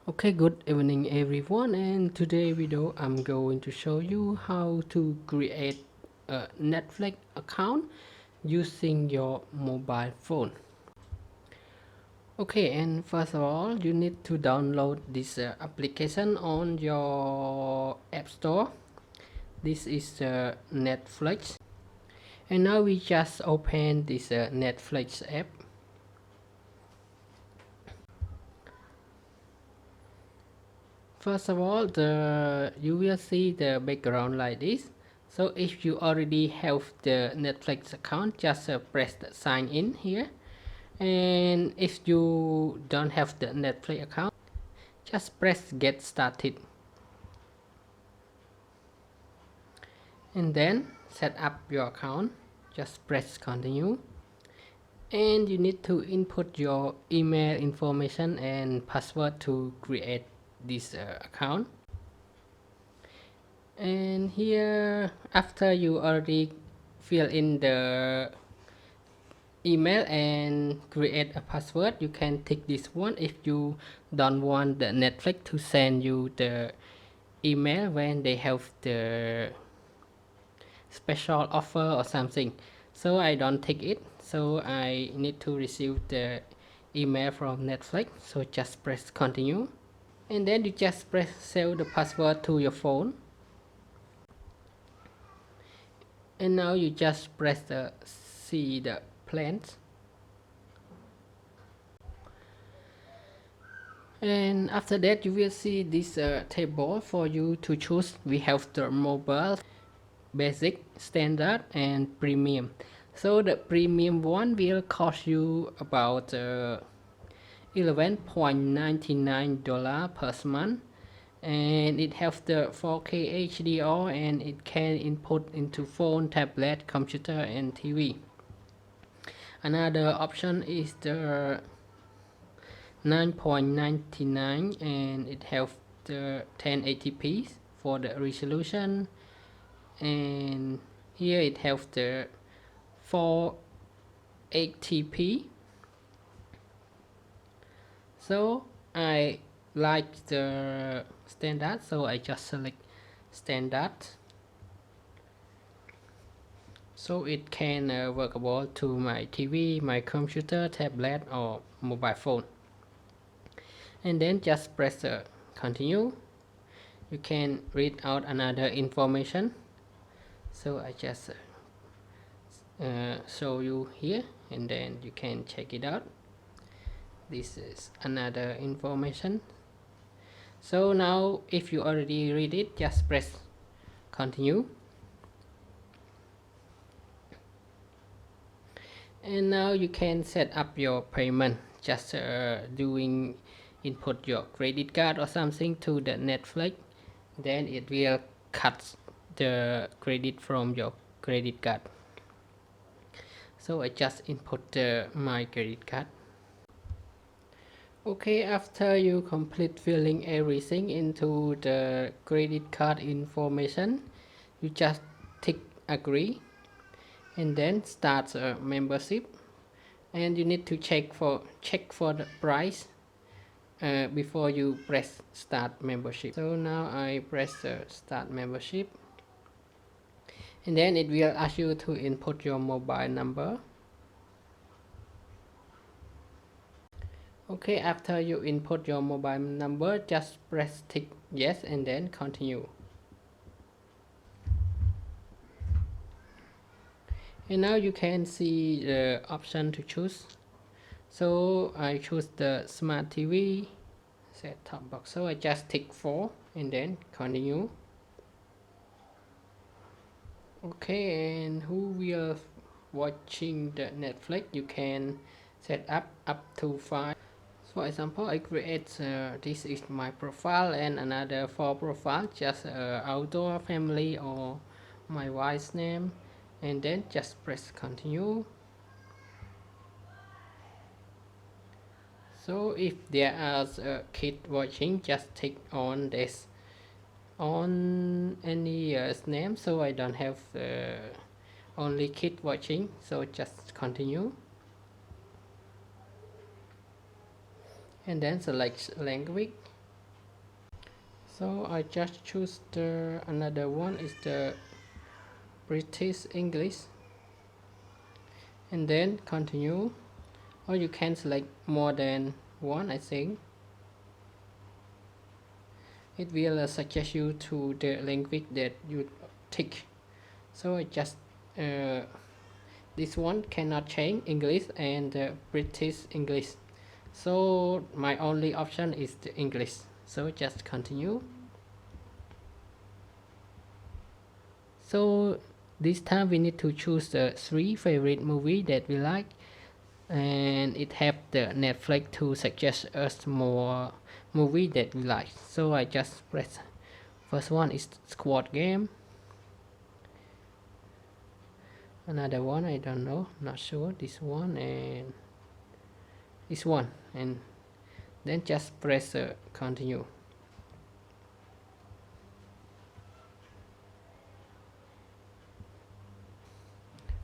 Okay, good evening everyone, and today video I'm going to show you how to create a Netflix account using your mobile phone. Okay, and first of all you need to download this application on your app store. This is Netflix, and now we just open this Netflix app. First of all, you will see the background like this. So if you already have the Netflix account, just press the sign in here. And if you don't have the Netflix account, just press get started. And then set up your account. Just press continue. And you need to input your email information and password to create this account. And here, after you already fill in the email and create a password, you can tick this one if you don't want the Netflix to send you the email when they have the special offer or something. So I don't take it, so I need to receive the email from Netflix. So just press continue, and then you just press save the password to your phone. And now you just press the see the plans, and after that you will see this table for you to choose. We have the mobile, basic, standard and premium. So the premium one will cost you about $11.99 per month, and it has the 4K HDR, and it can input into phone, tablet, computer and TV. Another option is the 9.99, and it has the 1080p for the resolution, and here it has the 480p. So I like the standard, so I just select standard, so it can workable to my TV, my computer, tablet or mobile phone. And then just press continue. You can read out another information, so I just show you here, and then you can check it out. This is another information. So now if you already read it, just press continue. And now you can set up your payment, just doing input your credit card or something to the Netflix, then it will cut the credit from your credit card. So I just input my credit card. Okay, after you complete filling everything into the credit card information, you just tick agree, and then start a membership. And you need to check for the price before you press start membership. So now I press start membership, and then it will ask you to input your mobile number. Okay, after you input your mobile number, just press tick yes and then continue. And now you can see the option to choose. So I choose the smart TV, set top box, so I just tick 4 and then continue. Okay, and who will watching the Netflix, you can set up to 5. For example, I create this is my profile and another 4 profile, just outdoor, family or my wife's name, and then just press continue. So if there is a kid watching, just tick on this on any name, so I don't have only kid watching, so just continue. And then select language, So I just choose the another one is the British English and then continue, or you can select more than one. I think it will suggest you to the language that you tick. So I just uh, this one cannot change English and British English, so my only option is the English, so just continue. So this time we need to choose the 3 favorite movie that we like, and it have the Netflix to suggest us more movie that we like. So I just press first one is Squad Game, another one I don't know, not sure, this one and this one, and then just press continue.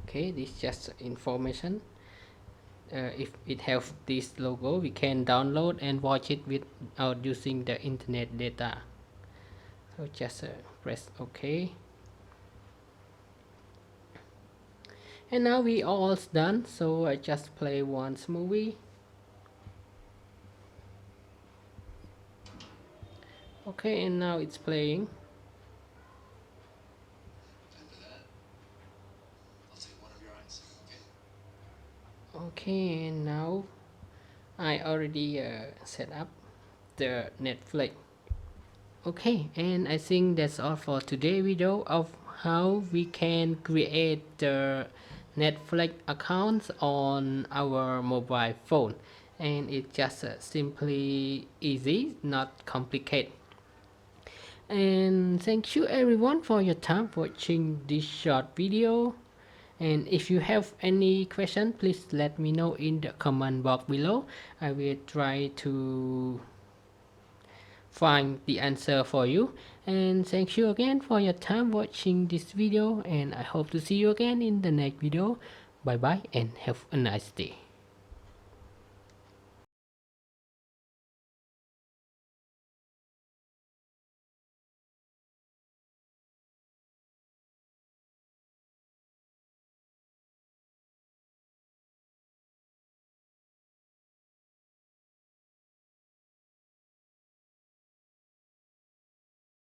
Okay, this just information. If it have this logo, we can download and watch it without using the internet data. So just press OK, and now we all done. So I just play once movie. Okay, and now it's playing. Okay, and now I already set up the Netflix. Okay, and I think that's all for today video of how we can create the Netflix accounts on our mobile phone, and it's just simply easy, not complicated. And thank you everyone for your time watching this short video, and if you have any question, please let me know in the comment box below. I will try to find the answer for you, and thank you again for your time watching this video, and I hope to see you again in the next video. Bye bye and have a nice day.